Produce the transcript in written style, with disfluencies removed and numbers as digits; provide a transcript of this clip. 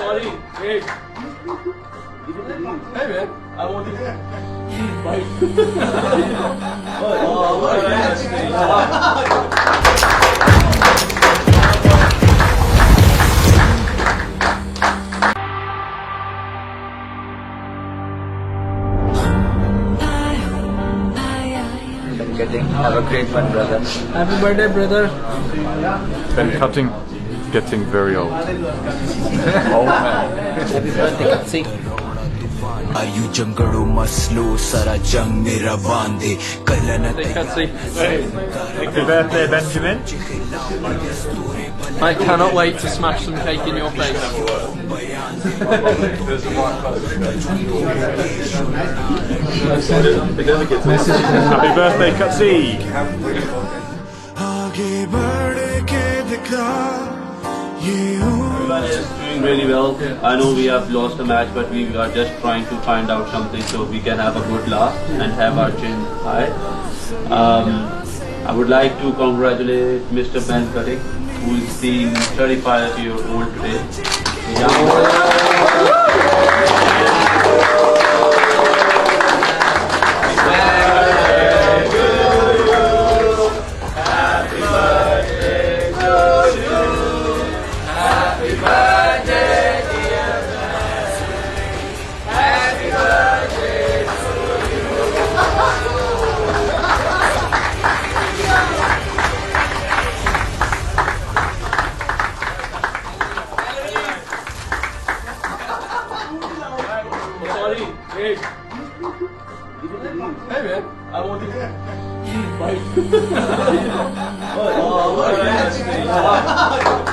Sorry, wait. Hey man, I want to bite. Have a great one, brother. Happy birthday, brother. And cutting, getting very old. Old man. Happy birthday, Katsi. आयु जंगड़ो मसलो सारा जंग मेरा बांधे kiln Happy birthday, Benjamin. I cannot wait to smash some cake in your face. Happy birthday, Katsi. आगे बढ़ के दिखा ये Everyone is doing really well. I know we have lost the match, but we are just trying to find out something so we can have a good laugh and have our chin high. I would like to congratulate Mr. Ben Kadik, who is being 35 years old today. Sorry, wait. Hey man, I want to bite.